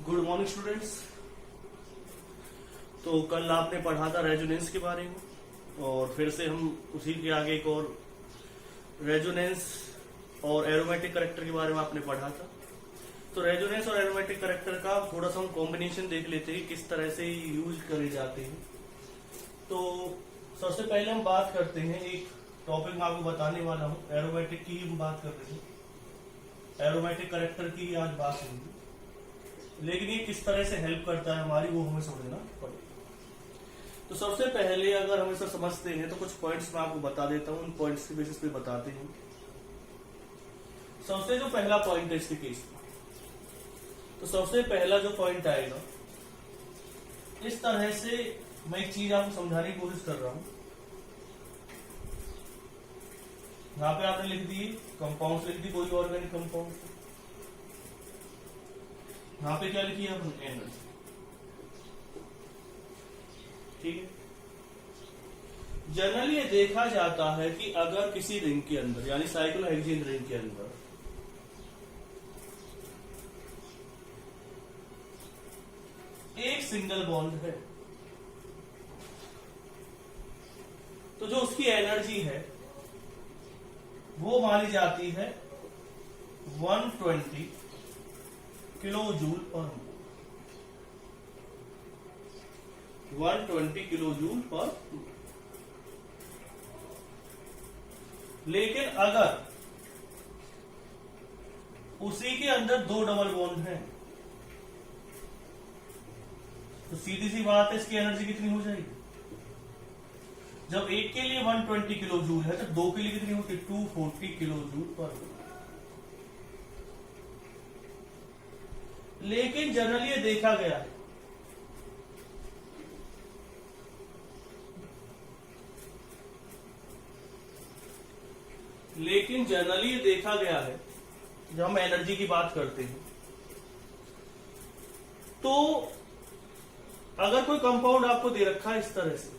Good morning students. तो कल आपने पढ़ा था रेजोनेंस के बारे में और फिर से हम उसी के आगे एक और रेजोनेंस और एरोमेटिक करेक्टर के बारे में आपने पढ़ा था। तो रेजोनेंस और एरोमेटिक करेक्टर का थोड़ा सा हम कॉम्बिनेशन देख लेते हैं किस तरह से यूज करे जाते हैं। तो सबसे पहले हम बात करते हैं, एक टॉपिक मैं आपको बताने वाला हूँ, एरोमेटिक की हम बात कर रहे हैं, एरोमेटिक करेक्टर की आज बात होगी, लेकिन ये किस तरह से हेल्प करता है हमारी, वो हमें समझना पड़ेगा। तो सबसे पहले अगर हम इसे समझते हैं तो कुछ पॉइंट्स मैं आपको बता देता हूँ, उन पॉइंट्स के बेसिस पे बताते हैं। सबसे जो पहला पॉइंट है इसके केस में, तो सबसे पहला जो पॉइंट आएगा, इस तरह से मैं एक चीज आपको समझाने की कोशिश कर रहा हूं। यहां पे आपने लिख दी कंपाउंड, लिख दी कोई ऑर्गेनिक कंपाउंड, यहां पे क्या लिखी है आपने, एनर्जी। ठीक है। जनरली ये देखा जाता है कि अगर किसी रिंग के अंदर यानी साइक्लोहेक्सेन रिंग के अंदर एक सिंगल बॉन्ड है तो जो उसकी एनर्जी है वो मानी जाती है 120 किलो जूल पर मोल, 120 किलो जूल पर मोल। लेकिन अगर उसी के अंदर दो डबल बॉन्ड हैं तो सीधी सी बात है, इसकी एनर्जी कितनी हो जाएगी। जब एक के लिए 120 किलो जूल है तो दो के लिए कितनी होती है, 240 किलो जूल पर मोल। लेकिन जनरली ये देखा गया है जब हम एनर्जी की बात करते हैं तो अगर कोई कंपाउंड आपको दे रखा है इस तरह से,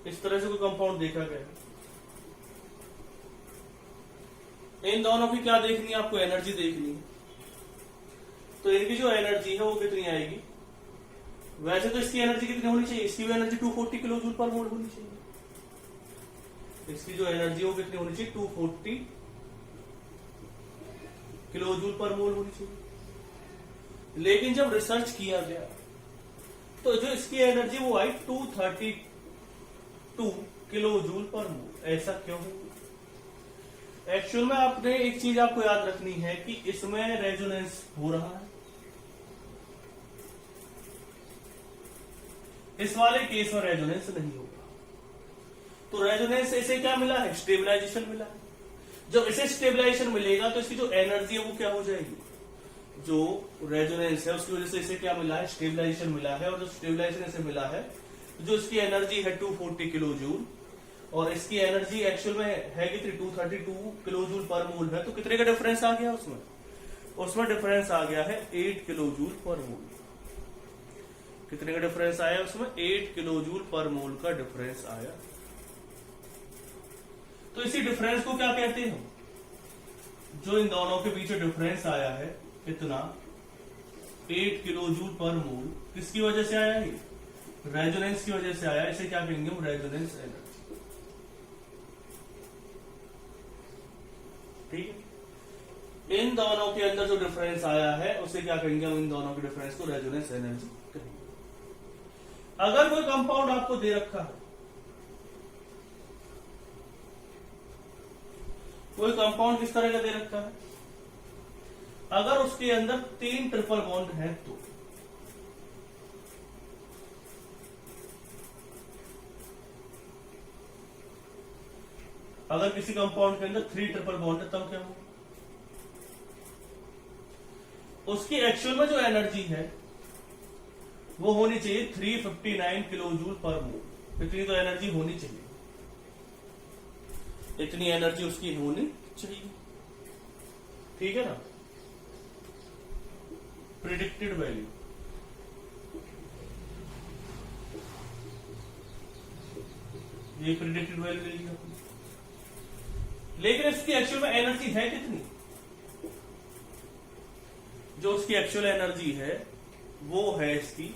इस तरह से कोई कंपाउंड देखा गया, इन दोनों की क्या देखनी है आपको, एनर्जी देखनी है। तो इनकी जो एनर्जी है वो कितनी आएगी, वैसे तो इसकी एनर्जी कितनी होनी चाहिए, इसकी भी एनर्जी 240 किलो जूल पर मोल होनी चाहिए। इसकी जो एनर्जी वो कितनी होनी चाहिए, 240 किलो जूल पर मोल होनी चाहिए। लेकिन जब रिसर्च किया गया तो जो इसकी एनर्जी वो आई 232 किलो जूल पर मोल। ऐसा क्यों है? एक्चुअल में आपने एक चीज आपको याद रखनी है कि इसमें रेजोनेंस हो रहा है, इस वाले केस में रेजोनेंस नहीं होगा। तो रेजोनेंस से इसे क्या मिला है, स्टेबलाइजेशन मिला है। जब इसे स्टेबलाइजेशन मिलेगा तो इसकी जो एनर्जी है वो क्या हो जाएगी, जो रेजोनेंस है उसकी वजह से इसे क्या मिला है, स्टेबलाइजेशन मिला है। और जो स्टेबलाइजेशन इसे मिला है, जो इसकी एनर्जी है 240 किलो जूल और इसकी एनर्जी एक्चुअल में है कितनी, 232 किलो जूल पर मोल है। तो कितने का डिफरेंस आ गया उसमें डिफरेंस आ गया है 8 किलो जूल पर मोल। कितने का डिफरेंस आया उसमें, 8 किलो जूल पर मोल का डिफरेंस आया। तो इसी डिफरेंस को क्या कहते हैं, जो इन दोनों के बीच डिफरेंस आया है कितना, 8 किलो जूल पर मोल, किसकी वजह से आया है, रेजोनेंस की वजह से आया। इसे क्या कहेंगे हम, रेजोनेंस एनर्जी। ठीक है। इन दोनों के अंदर जो डिफरेंस आया है उसे क्या कहेंगे हम, इन दोनों के डिफरेंस को रेजोनेंस एनर्जी कहेंगे। अगर कोई कंपाउंड आपको दे रखा है, कोई कंपाउंड किस तरह का दे रखा है, अगर उसके अंदर 3 ट्रिपल बॉन्ड हैं तो अगर किसी कंपाउंड के अंदर 3 ट्रिपल बॉन्ड है तब क्या होगा, उसकी एक्चुअल में जो एनर्जी है वो होनी चाहिए 359 किलो जूल पर मोल। इतनी तो एनर्जी होनी चाहिए, इतनी एनर्जी उसकी होनी चाहिए। ठीक है ना, प्रिडिक्टेड वैल्यू। ये प्रिडिक्टेड वैल्यू ले लिया, लेकिन इसकी एक्चुअल में एनर्जी है कितनी? जो उसकी एक्चुअल एनर्जी है वो है इसकी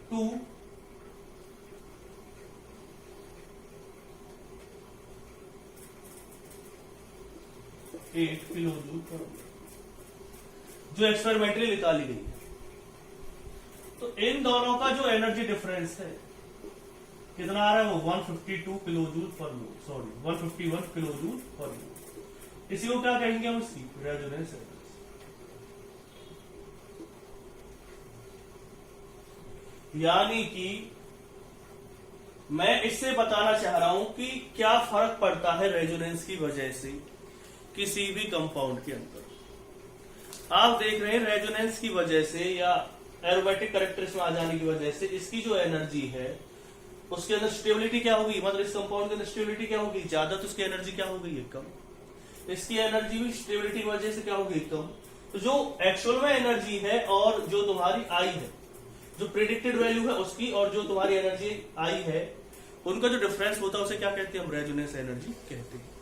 2.8 किलो जूल पर, जो एक्सपेरिमेंटली निकाली गई है। तो इन दोनों का जो एनर्जी डिफरेंस है कितना आ रहा है, वो 152 किलो जूल पर मोल, सॉरी 151 किलो जूल पर मोल। इसी को क्या कहेंगे हम, इसकी रेजोनेंस एनर्जी। यानी कि मैं इससे बताना चाह रहा हूं कि क्या फर्क पड़ता है रेजोनेंस की वजह से किसी भी कंपाउंड के अंदर। आप देख रहे हैं रेजोनेंस की वजह से या एरोमेटिक कैरेक्टरिस्टिक्स में आ जाने की वजह से इसकी जो एनर्जी है उसके अंदर स्टेबिलिटी क्या होगी, मतलब इस कंपाउंड के अंदर स्टेबिलिटी क्या होगी, ज्यादा, तो उसकी एनर्जी क्या हो गई है, कम। इसकी एनर्जी भी स्टेबिलिटी की वजह से क्या होगी, कम। तो जो एक्चुअल में एनर्जी है और जो तुम्हारी आई है, जो प्रिडिक्टेड वैल्यू है उसकी, और जो तुम्हारी एनर्जी आई है, उनका जो डिफरेंस होता है उसे क्या कहते हैं, हम रेजोनेंस एनर्जी कहते हैं।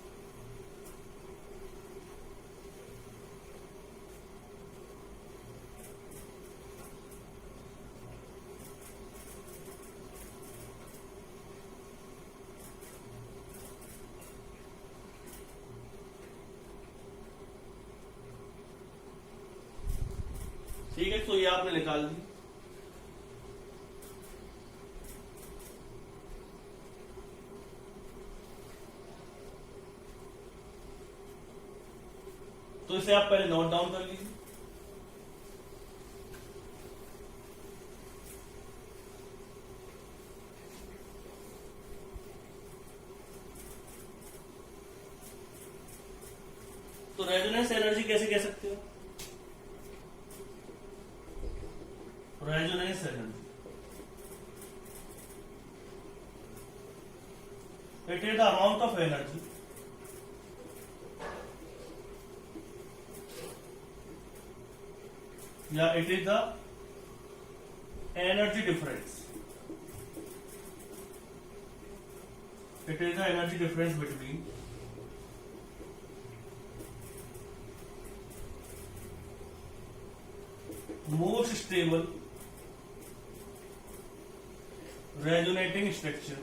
ठीक है, तो ये आपने निकाल दी। तो इसे आप पहले नोट डाउन कर लीजिए। तो रेजोनेंस एनर्जी कैसे कह सकते हो, resonance energy it is the amount of energy या it is the energy difference, it is the energy difference between most stable resonating structure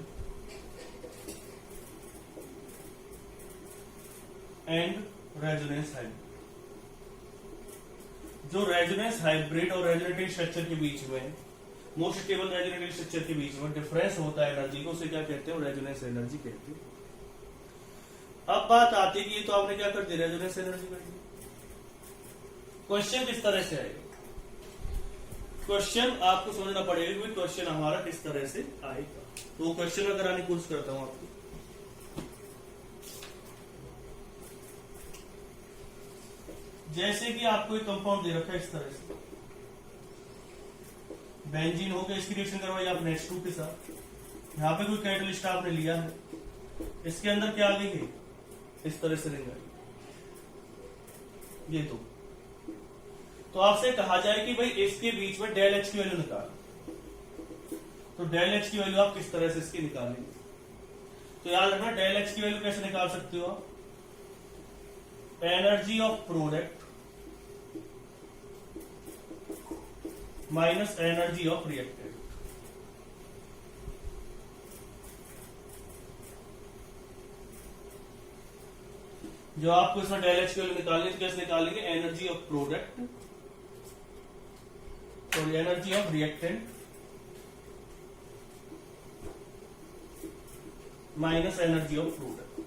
and resonance hybrid. जो रेजोनेंस हाइब्रिड और रेजोनेटिंग स्ट्रक्चर के बीच में, मोस्ट स्टेबल रेजोनेटिंग स्ट्रक्चर के बीच में difference होता है एनर्जी को, उसे क्या कहते हैं, रेजोनेंस एनर्जी कहते हैं। अब बात आती है कि ये तो आपने क्या कर दिया, रेजोनेंस एनर्जी कर दी। क्वेश्चन किस तरह से आएगा, क्वेश्चन आपको समझना पड़ेगा कि क्वेश्चन हमारा किस तरह से आएगा। तो वो क्वेश्चन मैं कराने की कोशिश करता हूं आपको। जैसे कि आपको एक कंपाउंड दे रखा है इस तरह से, बेंजीन होकर इसकी रिएक्शन करवाई आपने H2 के साथ। यहां पे कोई कैटलिस्ट आपने लिया है, इसके अंदर क्या आ गई है, इस तरह से रिंग आई, ये तो आपसे कहा जाए कि भाई इसके बीच में डेल एच की वैल्यू निकाल, तो डेल एच की वैल्यू आप किस तरह से इसकी निकालेंगे। तो याद रखना, डेल एच की वैल्यू कैसे निकाल सकते हो आप, energy of product minus energy of reactant. जो आपको इसमें डेल एच की वैल्यू निकालनी, तो कैसे निकालेंगे, energy of product, sorry energy of reactant minus energy of product.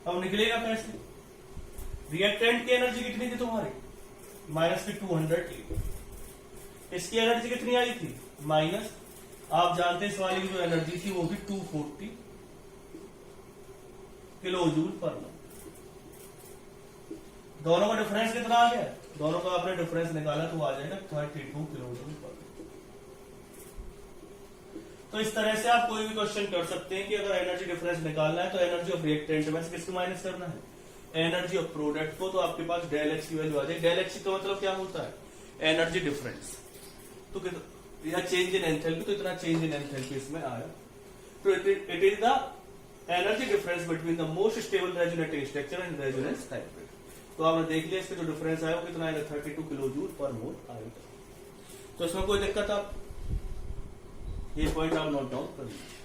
अब निकलेगा कैसे, रिएक्टेंट की एनर्जी कितनी थी तुम्हारी, माइनस की 200, इसकी एनर्जी कितनी आई थी, माइनस, आप जानते हैं इस वाली की जो एनर्जी थी वो भी 240 किलो जूल पर मोल। दोनों का डिफरेंस कितना आ गया, दोनों का आपने डिफरेंस निकाला तो आ जाएगा 32 किलो जूल पर मोल। तो इस तरह से आप कोई भी क्वेश्चन कर सकते हैं कि अगर एनर्जी डिफरेंस निकालना है तो एनर्जी ऑफ रिएक्टेंट में से किसको माइनस करना है, एनर्जी ऑफ प्रोडक्ट को, तो आपके पास डेल एक्स की वैल्यू आ जाएगी। डेल एक्स का मतलब क्या होता है, एनर्जी डिफरेंस। तो यह चेंज इन एंथैल्पी, तो इतना चेंज इन एंथैल्पी इसमें आया। तो it is the energy difference between the most stable resonating structure and resonance hybrid. तो आपने देख लिया इसका जो डिफरेंस आया वो कितना आएगा, 32 किलो जूल पर मोल आएगा। तो इसमें कोई दिक्कत, आप ये पॉइंट आप नोट डाउन कर लीजिए।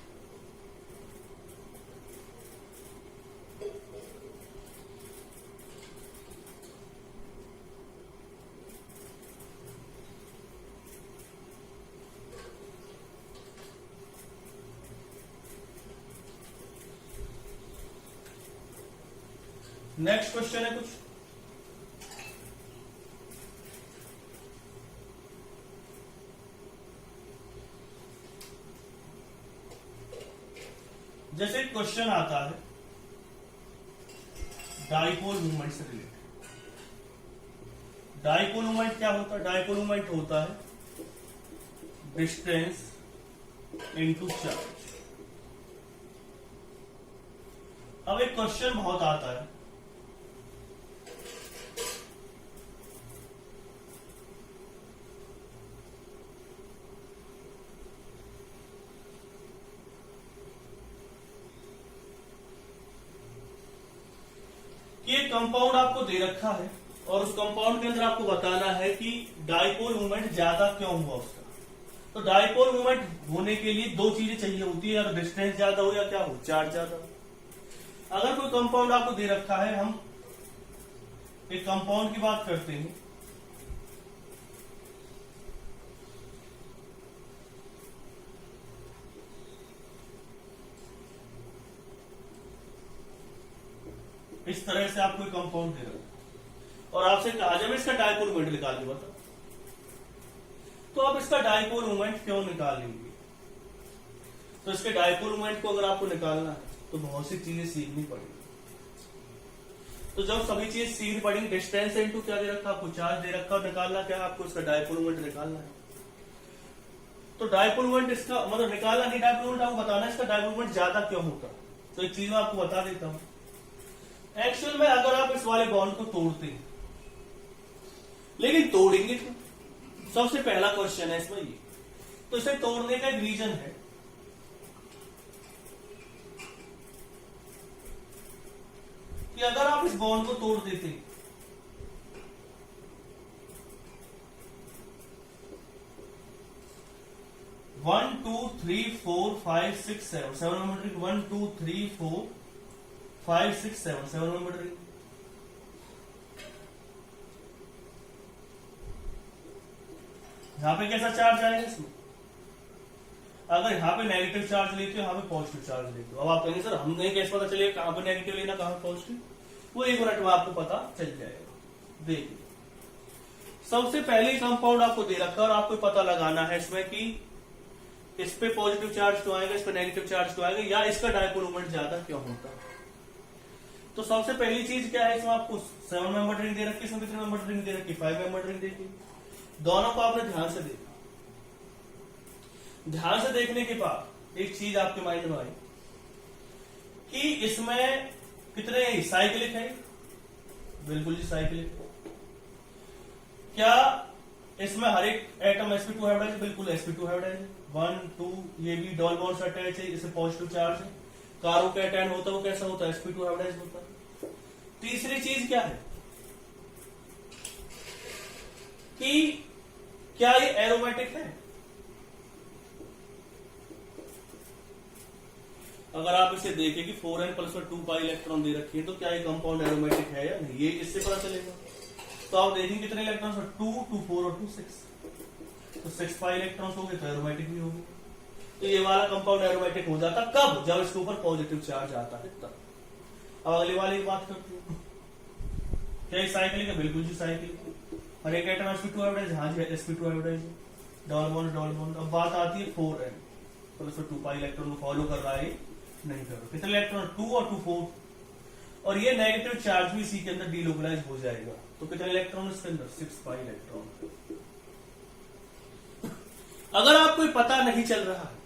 नेक्स्ट क्वेश्चन है कुछ, जैसे क्वेश्चन आता है डाइपोल मूवमेंट से रिलेटेड। डाइपोल मूवमेंट क्या होता है, डाइपोल मूवमेंट होता है डिस्टेंस इनटू चार्ज। अब एक क्वेश्चन बहुत आता है, कि एक कंपाउंड आपको दे रखा है और उस कंपाउंड के अंदर आपको बताना है कि डाइपोल मूवमेंट ज्यादा क्यों हुआ उसका। तो डाइपोल मूवमेंट होने के लिए दो चीजें चाहिए होती है, या डिस्टेंस ज्यादा हो या क्या हो, चार्ज ज्यादा हो। अगर कोई कंपाउंड आपको दे रखा है, हम एक कंपाउंड की बात करते हैं, इस तरह से आपको कंपाउंड दे रहा है और आपसे कहा जाए इसका डाइपोल मोमेंट निकाल के बताओ, तो आप इसका डाइपोल मोमेंट क्यों निकाल लेंगे। तो इसके डाइपोल मोमेंट को अगर आपको निकालना है तो बहुत सी चीजें सीखनी पड़ेगी। तो जब सभी चीजें सीखनी पड़ेगी, डिस्टेंस इनटू क्या दे रखा, आपको चार्ज दे रखा, और निकालना क्या है, आपको इसका डाइपोल मोमेंट निकालना है। तो डाइपोल मोमेंट इसका मतलब निकालना नहीं, डाइपोल मोमेंट आपको बताना है इसका डाइपोल मोमेंट ज्यादा क्यों होता। तो एक चीज मैं आपको बता देता हूं, एक्चुअल में अगर आप इस वाले बॉन्ड को तोड़ते हैं, लेकिन तोड़ेंगे तो सबसे पहला क्वेश्चन है इसमें ये, तो इसे तोड़ने का एक रीजन है कि अगर आप इस बॉन्ड को तोड़ देते 1 2 3 4 5 6 7 7 नंबर रिंग 1 2 3 4 5 6 7 7 नंबर रिंग। यहां पे कैसा चार्ज आएगा इसमें, अगर यहाँ पे नेगेटिव चार्ज लेते हो, यहाँ पे पॉजिटिव चार्ज लेते हो। अब आप कहेंगे सर हमें कैसे पता चलेगा कहां पे नेगेटिव लेना कहां पे पॉजिटिव, वो एक मिनट में आपको पता चल जाएगा। देखिए सबसे पहले कंपाउंड आपको दे रखा है और आपको पता लगाना है इसमें कि इस पे पॉजिटिव चार्ज क्यों आएगा, इस पे नेगेटिव चार्ज क्यों आएगा, या इसका डाइपोल मोमेंट ज्यादा क्यों होता है। तो सबसे पहली चीज क्या है, इसमें आपको 7 मेंबर रिंग दे रखी, इसमें कितने मेंबर रिंग दे रखी, 5 मेंबर रिंग देखी। दोनों को आपने ध्यान से देखा, ध्यान से देखने के बाद एक चीज आपके माइंड में आई कि इसमें कितने साइक्लिक है, बिल्कुल जी साइक्लिक। क्या इसमें हर एक एटम sp2 हाइब्रिडाइज, बिल्कुल sp2 हाइब्रिडाइज। 1 2 ये भी डबल बॉन्ड से अटैच है, इसे पॉजिटिव चार्ज है। कार्बोकैटायन होता है वो कैसा होता है, sp2 हाइब्रिडाइज होता है। तीसरी चीज क्या है कि क्या ये एरोमेटिक है। अगर आप इसे देखें कि 4n प्लस 2 पाई इलेक्ट्रॉन दे रखी है, तो क्या ये कंपाउंड एरोमेटिक है या नहीं, ये इससे पता चलेगा। तो आप देखेंगे कितने इलेक्ट्रॉन्स, 2 2 4 और 2 6, तो 6 पाई इलेक्ट्रॉन्स हो गए, तो एरोमेटिक भी होंगे। तो ये वाला कंपाउंड एरोमेटिक हो जाता कब, जब इसके ऊपर पॉजिटिव चार्ज आता है तब। अब अगले वाले की बात करते हैं, क्या ये साइक्लिक है, बिल्कुल जी साइक्लिक। और एक एटम sp2 हाइब्रिडाइज, हाँ जी sp2 hybridise, double bond double bond. अब बात आती है 4n प्लस 2 पाई इलेक्ट्रॉन को फॉलो कर रहा है नहीं कर रहा, कितने इलेक्ट्रॉन, 2 और 2 4, और ये नेगेटिव चार्ज भी इसी के अंदर डीलोकलाइज हो जाएगा। तो कितने इलेक्ट्रॉन इसके अंदर, 6 पाई इलेक्ट्रॉन। अगर आपको पता नहीं चल रहा है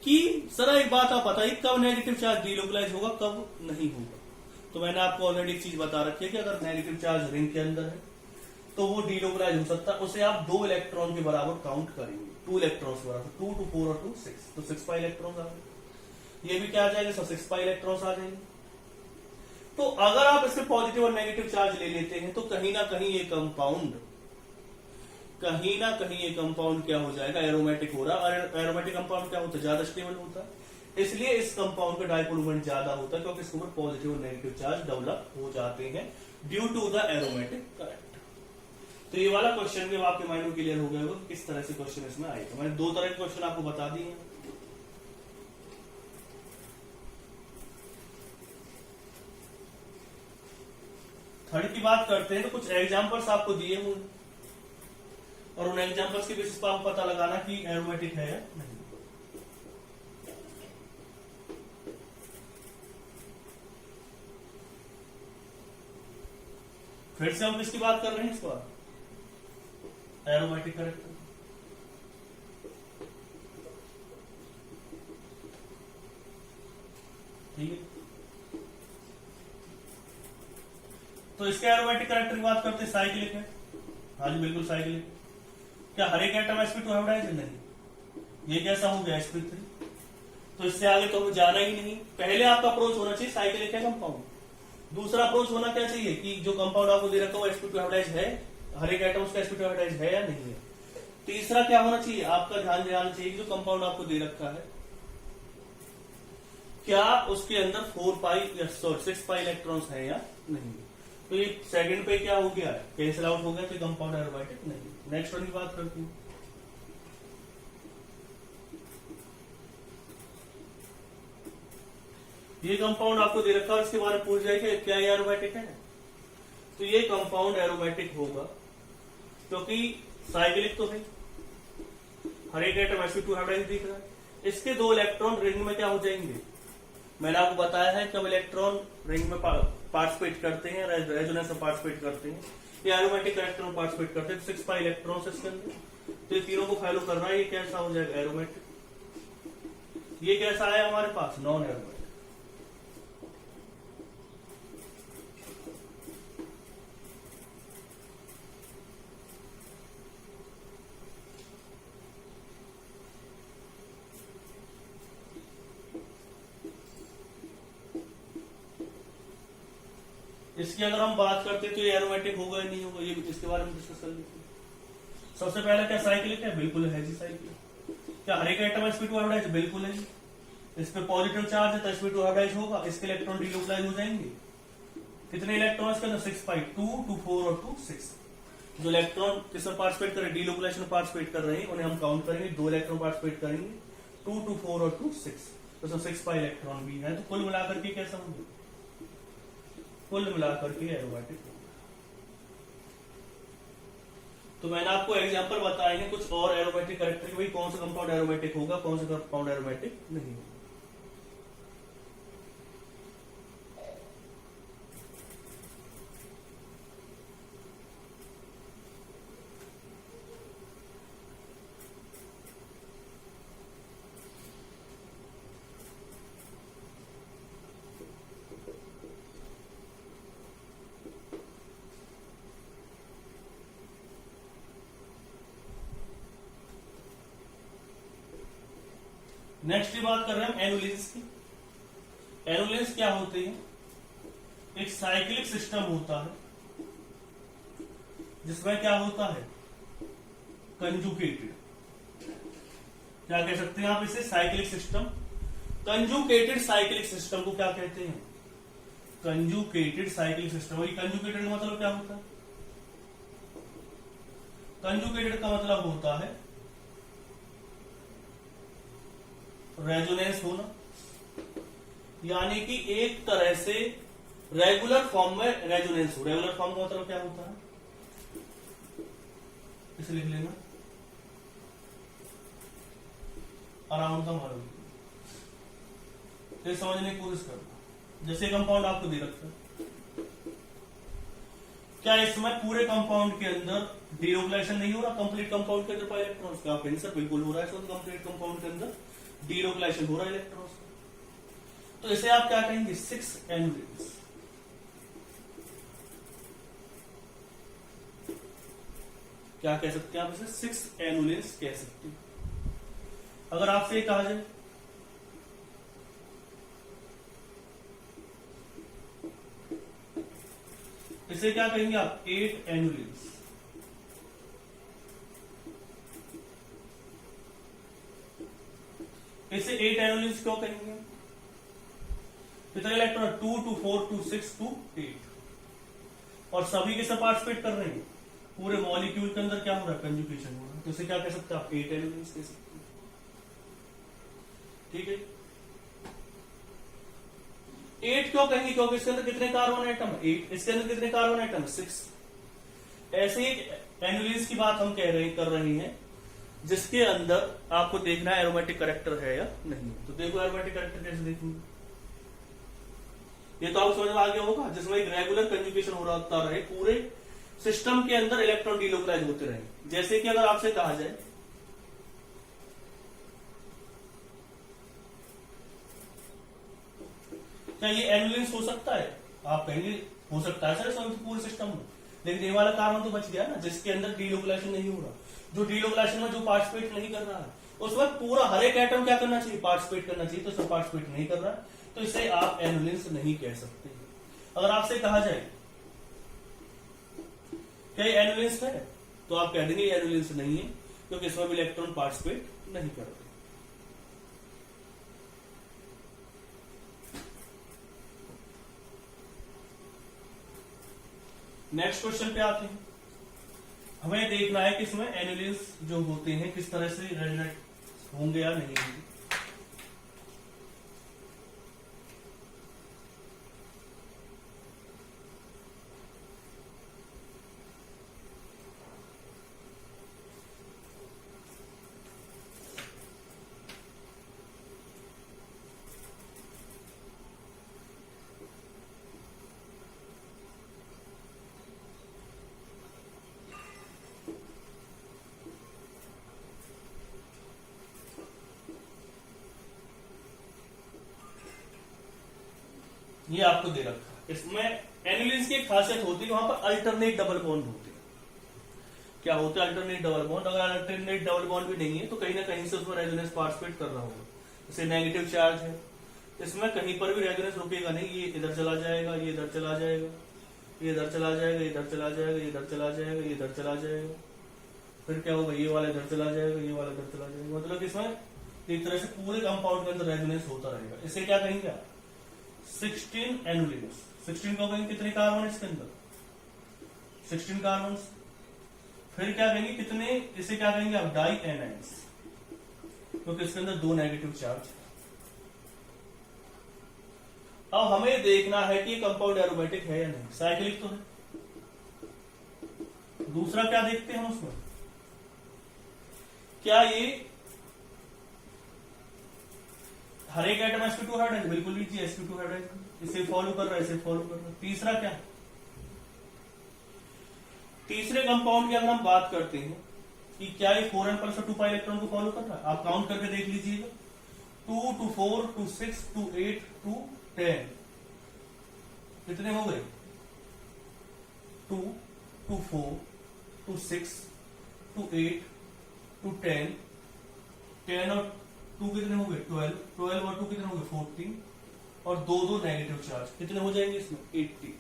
कि सर एक बात आप बताइए कब नेगेटिव चार्ज डीलोकलाइज होगा कब नहीं होगा। तो मैंने आपको ऑलरेडी एक चीज बता रखी है कि अगर नेगेटिव चार्ज रिंग के अंदर है तो वो डीलोकलाइज हो सकता है, उसे आप 2 इलेक्ट्रॉन के बराबर काउंट करेंगे, 2 इलेक्ट्रॉन के बराबर, 2 to 4 और 2 6, तो 6 पाई इलेक्ट्रॉन आ गए। ये भी क्या आ जाएगा सर 6 पाई इलेक्ट्रॉन आ जाएंगे। तो अगर आप इसके पॉजिटिव और नेगेटिव चार्ज ले लेते हैं तो कहीं ना कहीं ये कंपाउंड क्या हो जाएगा, एरोमेटिक हो रहा है। और एरोमेटिक कंपाउंड क्या होता है, ज्यादा स्टेबल होता है, इसलिए इस कंपाउंड का डाइपोल मोमेंट ज्यादा होता है क्योंकि इसके ऊपर पॉजिटिव और नेगेटिव चार्ज डेवलप हो जाते हैं due to the aromatic current. तो ये वाला क्वेश्चन भी आपके माइंड में क्लियर हो गया होगा किस तरह से क्वेश्चन इसमें आएगा। मैंने 2 तरह के क्वेश्चन आपको बता दिए हैं। थर्ड की बात करते हैं तो कुछ एग्जांपल्स आपको दिए होंगे और उन एग्जांपल्स के बेसिस पर आपको पता लगाना कि एरोमेटिक है या नहीं। फिर से हम किसकी बात कर रहे हैं इस बार, एरोमेटिक करेक्टर। ठीक है, तो इसके एरोमेटिक करेक्टर की बात करते हैं, साइक्लिक है। हाँ जी बिल्कुल साइक्लिक। क्या हर एक एटम sp2 हाइब्रिडाइज है? नहीं। ये कैसा हो गया sp3। तो इससे आगे तो हमें जाना ही नहीं। पहले आपका अप्रोच होना चाहिए साइक्लिक है कंपाउंड। दूसरा अप्रोच होना क्या चाहिए कि जो कंपाउंड आपको दे रखा हो sp2 हाइब्रिडाइज है, हर एक एटम उसका sp2 हाइब्रिडाइज है या नहीं है। तीसरा क्या होना चाहिए, आपका ध्यान देना चाहिए जो कंपाउंड आपको दे रखा है क्या उसके अंदर 4 पाई या 6 पाई इलेक्ट्रॉन्स है या नहीं। तो ये सेकंड पे क्या हो गया है, कैंसिल आउट हो गया, तो कंपाउंड एरोमेटिक नहीं। नेक्स्ट वन की बात करते हैं। ये कंपाउंड आपको दे रखा है, इसके बारे में पूछ जाए कि क्या ये एरोमेटिक है, तो ये कंपाउंड एरोमेटिक होगा क्योंकि साइक्लिक तो है, हर एक एटम sp2 हाइब्रिडाइज दिख रहा है। इसके 2 इलेक्ट्रॉन रिंग में क्या हो जाएंगे, मैंने आपको बताया है कब इलेक्ट्रॉन रिंग में पार्टिसिपेट करते हैं, रेजोनेंस में पार्टिसिपेट करते हैं, ये एरोमेटिक करेक्टर में पार्टिसिपेट करते हैं। 6 पाई इलेक्ट्रॉन इसके अंदर, तो ये तीनों को फॉलो करना है। ये कैसा हो जाएगा, एरोमेटिक। ये कैसा आया हमारे पास, नॉन एरोमेटिक। इसकी अगर हम बात करते हैं तो ये एरोमेटिक होगा या नहीं होगा, ये इसके बारे में डिस्कस कर लेते हैं। सबसे पहले क्या साइक्लिक है, बिल्कुल है जी साइक्लिक। क्या हर एक एटम sp2 हाइब्रिडाइज, बिल्कुल है जी। इस पे पॉजिटिव चार्ज है तो sp2 हाइब्रिडाइज होगा, इसके इलेक्ट्रॉन डीलोकलाइज हो जाएंगे। कितने इलेक्ट्रॉन के अंदर, 6 पाई, 2 to 4 और 2 6। जो इलेक्ट्रॉन किसमें पार्टिसिपेट कर रहे हैं, डीलोकलाइजेशन में पार्टिसिपेट कर रहे हैं, उन्हें हम काउंट करेंगे। 2 इलेक्ट्रॉन पार्टिसिपेट करेंगे, 2 to 4 और 2 6, तो 6 पाई इलेक्ट्रॉन भी है। तो कुल मिलाकर के कैसा होगा, कुल मिलाकर के एरोमेटिक होगा। तो मैंने आपको एग्जांपल बताए हैं कुछ और एरोमेटिक करेक्टर की, भाई कौन सा कंपाउंड एरोमेटिक होगा, कौन सा कंपाउंड एरोमेटिक नहीं होगा। नेक्स्ट की बात कर रहे हैं हम एनुलिन्स की। एनुलिन्स क्या होते हैं, एक साइक्लिक सिस्टम होता है जिसमें क्या होता है, कंजुगेटेड, क्या कह सकते हैं आप इसे, cyclic system. Conjugated cyclic system को क्या कहते हैं, कंजुगेटेड साइक्लिक सिस्टम। और कंजुगेटेड का मतलब क्या होता है, कंजुगेटेड का मतलब होता है रेजोनेंस होना, यानी कि एक तरह से रेगुलर फॉर्म में रेजोनेंस हो। रेगुलर फॉर्म का मतलब क्या होता है, इसे लिख लेना, अराउंड द मॉलिक्यूल। ये समझने की कोशिश करना। जैसे कंपाउंड आपको दे रखा है, क्या इसमें पूरे कंपाउंड के अंदर डीलोकलाइजेशन नहीं हो रहा, कंप्लीट कंपाउंड के अंदर पाई इलेक्ट्रॉन्स का, आपका आंसर बिल्कुल हो रहा है। कंप्लीट कंपाउंड के अंदर डीलोकलाइजेशन हो रहा है इलेक्ट्रॉन्स का। तो इसे आप क्या कहेंगे, 6 एनुलिन्स। क्या कह सकते हैं आप इसे, 6 एनुलिन्स कह सकते हैं। अगर आपसे ये कहा जाए इसे क्या कहेंगे आप, 8 एनुलिन्स। इसे 8 एनुलिन्स क्यों कहेंगे, कितने इलेक्ट्रॉन, 2 2 4 2 6 2 8, और सभी के सब पार्टिसिपेट कर रहे हैं, पूरे मॉलिक्यूल के अंदर क्या हो रहा है, कंजुगेशन हो रहा है। तो इसे क्या कह सकते हैं आप, 8 एनुलिन्स कह सकते हैं। ठीक है, 8 क्यों कहेंगे, क्योंकि इसके अंदर कितने कार्बन एटम है, 8। इसके अंदर कितने कार्बन एटम, 6। ऐसे ही एनुलिन्स की बात हम कर रहे हैं जिसके अंदर आपको देखना है एरोमेटिक कैरेक्टर है या नहीं। तो देखो एरोमेटिक कैरेक्टर कैसे देखेंगे, ये तो आपको समझ में आ गया होगा, जिसमें एक रेगुलर कंजुगेशन हो रहा रहे, पूरे सिस्टम के अंदर इलेक्ट्रॉन डीलोकलाइज होते रहे। जैसे कि अगर आपसे कहा जाए क्या ये एनुलिन्स हो सकता है, आप कहेंगे हो सकता है सर पूरे सिस्टम में, लेकिन ये वाला कार्बन तो बच गया ना, जिसके अंदर डीलोकलाइजेशन नहीं हो रहा। जो डीलोकलाइजेशन में जो पार्टिसिपेट नहीं कर रहा है, उस वक्त पूरा हर एक एटम क्या करना चाहिए, पार्टिसिपेट करना चाहिए। तो सब पार्टिसिपेट नहीं कर रहा है, तो इसे आप एनुलिन्स नहीं कह सकते। अगर आपसे कहा जाए क्या ये एनुलिन्स है, तो आप कह देंगे एनुलिन्स नहीं है, क्योंकि इसमें भी इलेक्ट्रॉन पार्टिसिपेट नहीं कर रहे। नेक्स्ट क्वेश्चन पे आते हैं। हमें देखना है कि इसमें एनुलिन्स जो होते हैं किस तरह से रेजोनेट होंगे या नहीं होंगे। ये आपको दे रखा है। इसमें एनुलिन्स की एक खासियत होती है, वहां पर अल्टरनेट डबल बॉन्ड होते हैं। क्या होते हैं अल्टरनेट डबल बॉन्ड, अगर अल्टरनेट डबल बॉन्ड भी नहीं है तो कहीं ना कहीं से उसमें रेजोनेंस पार्टिसिपेट कर रहा होगा। जैसे नेगेटिव चार्ज है, इसमें कहीं पर भी रेजोनेंस रुकेगा नहीं, ये इधर चला जाएगा, ये इधर चला जाएगा, ये इधर चला जाएगा, इधर चला जाएगा, ये इधर चला जाएगा, ये इधर चला जाएगा, फिर क्या होगा, ये वाला इधर चला जाएगा, ये वाला इधर चला जाएगा। मतलब इसमें एक तरह से पूरे कंपाउंड के अंदर रेजोनेंस होता रहेगा। इसे क्या कहेंगे आप, 16 एनुलिन्स। 16 को कहेंगे कितने कार्बन इसके अंदर, 16 कार्बन। फिर क्या कहेंगे कितने, इसे क्या कहेंगे आप, डाई एनाइंस, क्योंकि इसके अंदर 2 नेगेटिव चार्ज। अब हमें देखना है कि कंपाउंड एरोमेटिक है या नहीं, साइक्लिक तो है। दूसरा क्या देखते हैं हम उसमें, क्या ये हर एक एटम sp2 हाइड्रोजन, बिल्कुल भी sp2 हाइड्रोजन, इसे फॉलो कर रहा है, इसे फॉलो कर रहा है। तीसरा क्या, तीसरे कंपाउंड की अगर हम बात करते हैं कि क्या ये 4n + 2 पाई इलेक्ट्रॉन को फॉलो कर रहा है, आप काउंट करके देख लीजिएगा, 2 2 4 2 6 2 8 2 10, कितने हो गए, 2 2 4 2 6 2 8 2 10, 10 और 2 कितने हो गए, 12, 12 और 2 कितने हो गए, 14, और 2 नेगेटिव चार्ज, कितने हो जाएंगे इसमें, 80।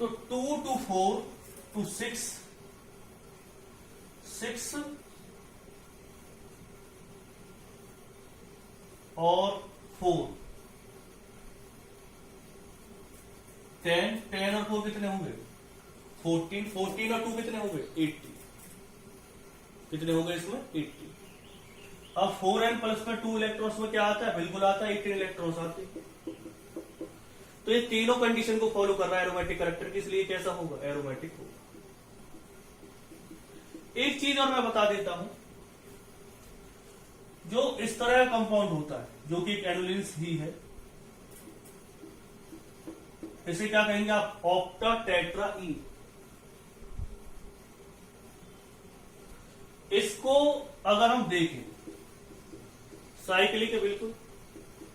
तो 2 2 4 2 6 6 और 4 10 10 और 4 कितने होंगे, 14 14 और 2 कितने हो गए, 80, कितने हो गए इसमें, 80। अब 4n प्लस में 2 इलेक्ट्रॉन्स में क्या आता है, बिल्कुल आता है 18 इलेक्ट्रॉन्स आते हैं। तो ये तीनों कंडीशन को फॉलो कर रहा है एरोमेटिक करेक्टर की, इसलिए कैसा होगा, एरोमेटिक होगा। एक चीज और मैं बता देता हूं, जो इस तरह का कंपाउंड होता है जो कि एक एनुलिन्स ही है, इसे क्या कहेंगे आप, ऑक्टाटेट्राईन। इसको अगर हम देखें, साइक्लिक है बिल्कुल,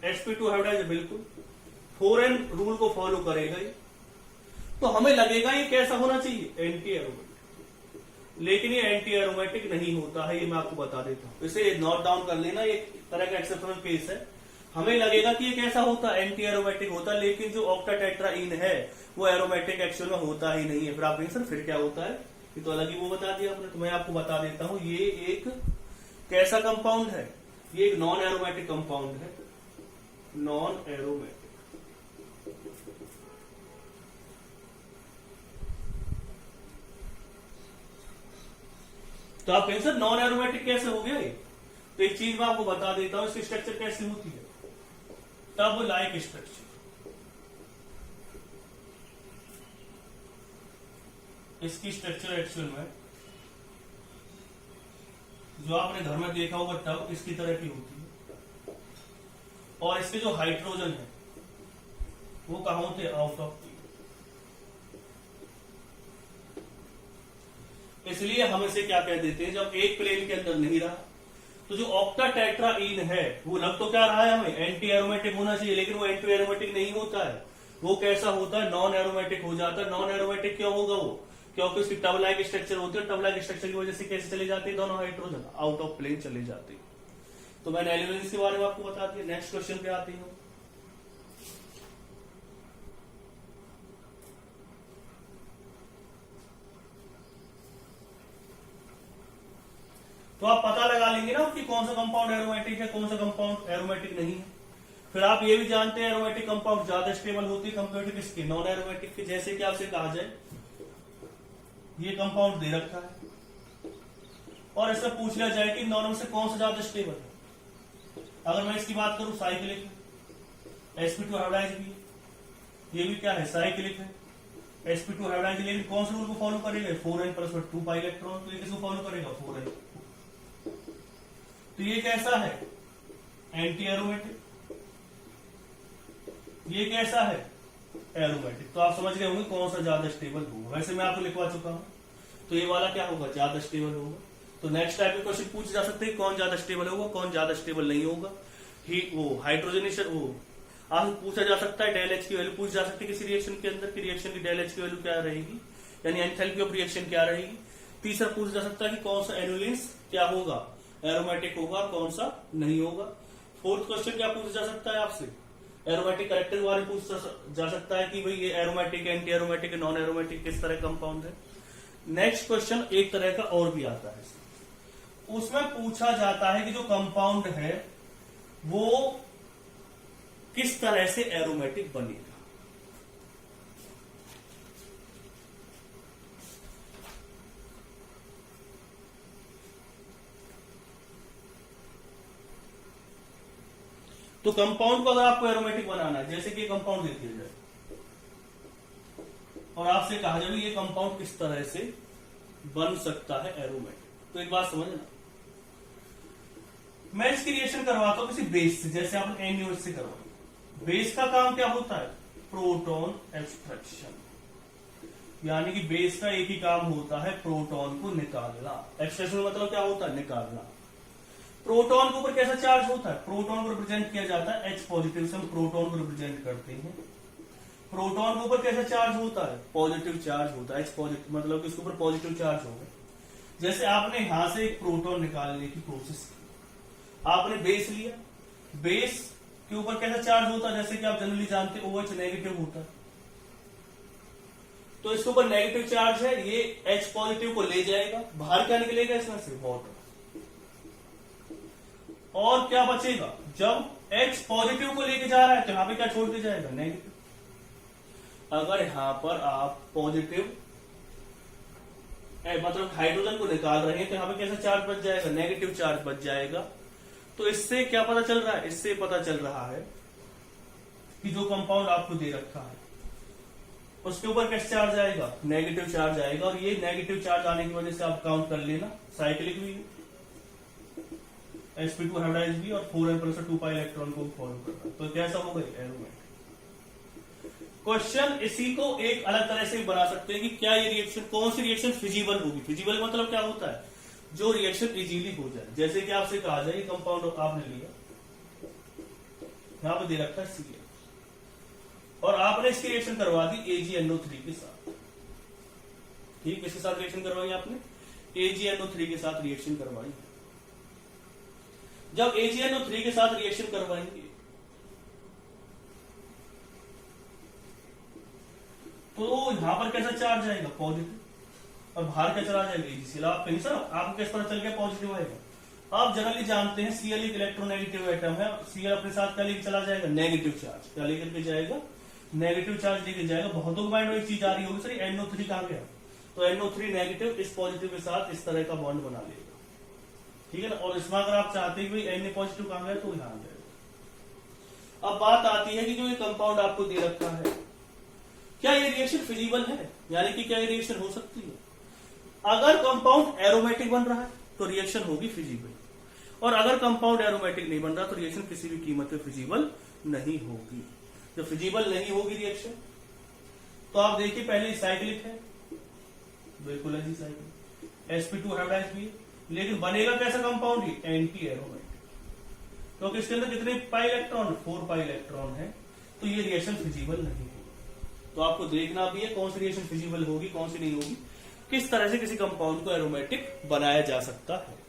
sp2 हाइब्रिडाइज है बिल्कुल, 4n रूल को फॉलो करेगा ही, तो हमें लगेगा ये कैसा होना चाहिए, एंटी एरोमेटिक। लेकिन ये एंटी एरोमेटिक नहीं होता है, ये मैं आपको बता देता हूं। इसे नोट डाउन कर लेना, एक तरह का एक्सेप्शनल केस है। हमें लगेगा कि ये कैसा होता है, एंटी एरोमेटिक होता है, लेकिन जो ऑक्टाटेट्राईन है वो एरोमेटिक एक्चुअल में होता ही नहीं है। फिर आप सर फिर क्या होता है, ये तो अलग ही वो बता दिया आपने। तो मैं आपको बता देता हूं, ये एक कैसा कंपाउंड है, ये एक नॉन एरोमेटिक कंपाउंड है, नॉन एरोमेटिक। तो आप कहें सर नॉन एरोमेटिक कैसे हो गया ये, तो एक चीज मैं आपको बता देता हूं, इसकी स्ट्रक्चर कैसे होती है, टब लाइक स्ट्रक्चर। इसकी स्ट्रक्चर एक्चुअल में जो आपने घर में देखा होगा टब, इसकी तरह की होती है, और इसके जो हाइड्रोजन है वो कहां होते हैं, आउट ऑफ। इसलिए हम इसे क्या कह देते हैं, जब एक प्लेन के अंदर नहीं रहा, तो जो ऑक्टाटेट्राईन है वो लग तो क्या रहा है हमें, एंटी एरोमेटिक होना चाहिए, लेकिन वो एंटी एरोमेटिक नहीं होता है। वो कैसा होता है, नॉन एरोमेटिक हो जाता है। नॉन एरोमेटिक क्यों होगा वो, क्योंकि उसकी टब लाइक स्ट्रक्चर होती है, टब लाइक स्ट्रक्चर की वजह से कैसे चले जाते हैं दोनों हाइड्रोजन, आउट ऑफ प्लेन चले जाते हैं। तो मैंने एलिमेंट्स के बारे में आपको बता दिया। नेक्स्ट क्वेश्चन पे आती हूँ। तो आप पता लगा लेंगे ना कि कौन सा कंपाउंड एरोमेटिक है, कौन सा कंपाउंड एरोमेटिक नहीं है। फिर आप ये भी जानते हैं एरोमेटिक कंपाउंड ज्यादा स्टेबल होती है कंपेयर टू किसके, नॉन एरोमेटिक के। जैसे कि आपसे कहा जाए ये कंपाउंड दे रखा है और इससे पूछ लिया जाए कि दोनों में से कौन सा ज्यादा स्टेबल है। अगर मैं इसकी बात करूं, साइक्लिक है, sp2 हाइब्रिडाइज भी है, ये भी क्या है, साइक्लिक है, sp2 हाइब्रिडाइज। लेकिन कौन सा रूल को फॉलो करेगा, 4n प्लस 2 पाई इलेक्ट्रॉन। तो ये किसको फॉलो करेगा, 4n। तो ये कैसा है, एंटी एरोमेटिक। ये कैसा है, एरोमेटिक। तो आप समझ गए होंगे कौन सा ज्यादा स्टेबल होगा। वैसे मैं आपको लिखवा चुका हूं, तो ये वाला क्या होगा, ज्यादा स्टेबल होगा। तो नेक्स्ट टाइप के क्वेश्चन पूछे जा सकते हैं, कौन ज्यादा स्टेबल होगा, कौन ज्यादा स्टेबल नहीं होगा। वो हाइड्रोजनेशन, वो आपसे पूछा जा सकता है, डेल एच की वैल्यू पूछ जा सकती है किसी रिएक्शन के अंदर, कि रिएक्शन की डेल एच की वैल्यू क्या रहेगी, यानी एंथैल्पी ऑफ रिएक्शन क्या रहेगी। तीसरा पूछा जा सकता है कि कौन सा एनुलिन्स क्या होगा, एरोमेटिक होगा, कौन सा नहीं होगा। फोर्थ क्वेश्चन क्या पूछा जा सकता है आपसे, एरोमेटिक करेक्टर के बारे में पूछा जा सकता है कि भाई ये aromatic, anti aromatic, non aromatic किस तरह कंपाउंड है। नेक्स्ट क्वेश्चन एक तरह का और भी आता है, उसमें पूछा जाता है कि जो कंपाउंड है वो किस तरह से एरोमेटिक बनेगा। तो कंपाउंड को अगर आपको एरोमेटिक बनाना है, जैसे कि कंपाउंड देख लिया जाए और आपसे कहा जाए ये कंपाउंड किस तरह से बन सकता है एरोमेटिक, तो एक बात समझना, मैं इसकी रिएक्शन करवाता हूं किसी बेस से, जैसे आपने NaOH से करवाया। बेस का काम क्या होता है, प्रोटॉन एक्सट्रैक्शन, यानी कि बेस का एक ही काम होता है, प्रोटॉन को निकालना। एक्सट्रैक्शन मतलब क्या होता है, निकालना। प्रोटॉन के ऊपर कैसा चार्ज होता है, प्रोटॉन को रिप्रेजेंट किया जाता है H पॉजिटिव से, हम प्रोटॉन को रिप्रेजेंट करते हैं। प्रोटॉन के ऊपर कैसा चार्ज होता है, पॉजिटिव चार्ज होता है, H पॉजिटिव, मतलब कि इसके ऊपर पॉजिटिव चार्ज होगा। जैसे आपने यहां से एक प्रोटॉन निकालने की कोशिश की, आपने बेस लिया, बेस के ऊपर कैसा चार्ज होता है, जैसे कि आप जनरली जानते हैं OH नेगेटिव होता है, तो इसके ऊपर नेगेटिव चार्ज है, ये H पॉजिटिव को ले जाएगा, बाहर क्या निकलेगा इसमें से, वाटर। और क्या बचेगा, जब H पॉजिटिव को लेके जा रहा है तो यहां पे क्या छोड़ के जाएगा, नेगेटिव। अगर यहां पर आप पॉजिटिव मतलब हाइड्रोजन को निकाल रहे हैं तो यहां पे कैसा चार्ज बच जाएगा, नेगेटिव चार्ज बच जाएगा। तो इससे क्या पता चल रहा है? इससे पता चल रहा है कि जो कंपाउंड आपको दे रखा है उसके ऊपर कैसे चार्ज आएगा? नेगेटिव चार्ज आएगा। और ये नेगेटिव चार्ज आने की वजह से आप काउंट कर लेना साइक्लिक भी sp2 हाइब्रिडाइज भी और 4n+2 पाई इलेक्ट्रॉन को फॉलो कर रहा है। तो कैसा होगा? एरोमेटिक। क्वेश्चन इसी को एक अलग तरह से बना सकते हैं कि क्या ये रिएक्शन, कौन सी रिएक्शन फिजिबल होगी? फिजिबल मतलब क्या होता है? जो रिएक्शन इजीली हो जाए। जैसे कि आपसे कहा जाए कंपाउंड आपने लिया, यहां पे दे रखा है Cl और आपने इसकी रिएक्शन करवा दी AgNO3 के साथ। ठीक, किसके साथ रिएक्शन करवाई आपने? AgNO3 के साथ रिएक्शन करवाई। जब AgNO3 के साथ रिएक्शन करवाएंगे तो यहां पर कैसा चार्ज आएगा? पॉजिटिव। और बाहर क्या चला जाएगा? AgCl। आप कहीं सर आपको कैसे पता चल गया पॉजिटिव आएगा? आप जनरली जानते हैं Cl एक इलेक्ट्रोनेगेटिव एटम है। Cl अपने साथ क्या लेके चला जाएगा? Negative charge. क्या लेकर के जाएगा? नेगेटिव चार्ज लेके जाएगा। बहुतों के माइंड में एक चीज आ रही होगी, सर NO3 कहां गया? तो NO3 नेगेटिव इस पॉजिटिव के साथ इस तरह का बॉन्ड बना लेगा। ठीक है ना? और इसमें अगर आप चाहते हैं कि Na पॉजिटिव कहां गया तो यहां जाएगा। अब बात आती है कि जो ये कंपाउंड आपको दे रखा है, क्या ये रिएक्शन फिजिबल है? यानी कि क्या ये रिएक्शन हो सकती है? अगर कंपाउंड एरोमेटिक बन रहा है तो रिएक्शन होगी फिजिबल, और अगर कंपाउंड एरोमेटिक नहीं बन रहा तो रिएक्शन किसी भी कीमत पे फिजिबल नहीं होगी। जब फिजिबल नहीं होगी रिएक्शन तो आप देखिए पहले साइक्लिक है, बिल्कुल है जी साइक्लिक, sp2 हाइब्रिडाइज भी, लेकिन बनेगा कैसा कंपाउंड? Anti aromatic. क्योंकि इसके अंदर कितने पाई इलेक्ट्रॉन? 4 पाई इलेक्ट्रॉन है। तो ये रिएक्शन फिजिबल नहीं होगी। तो आपको देखना भी है कौन सी रिएक्शन फिजिबल होगी, कौन सी नहीं होगी, किस तरह से किसी कंपाउंड को एरोमेटिक बनाया जा सकता है।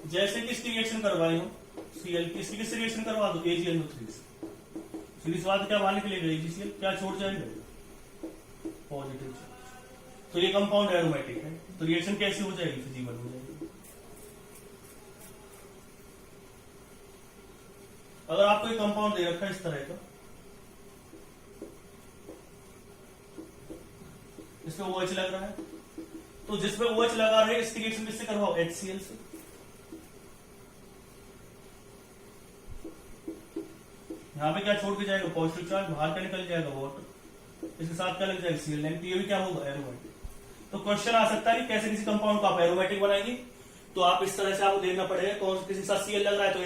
जैसे कि इसकी रिएक्शन करवाई हम Cl की, इसकी किससे रिएक्शन करवा दो? AgNO3 से। फिर इस बात क्या बाहर निकलेगा? AgCl। क्या छोड़ जाएगा? Positive charge. तो ये कंपाउंड एरोमेटिक है, तो रिएक्शन कैसी हो जाएगी? फिजिबल हो जाएगी। अगर आपको एक कंपाउंड दे रखा है इस तरह का, इसमें OH लग रहा है, तो जिसमें OH लगा रहे इसकी रिएक्शन किससे करवाओ? HCl से। यहां पे क्या छोड़ के जाएगा? Positive charge. बाहर क्या निकल जाएगा? वाटर। इसके साथ क्या लग जाएगा? Cl। तो ये भी क्या होगा? एरोमेटिक। तो क्वेश्चन आ सकता है कि कैसे किसी कंपाउंड को आप एरोमेटिक बनाएंगे। तो आप इस तरह से आपको देखना पड़ेगा कौन किसी के साथ Cl लग रहा है तो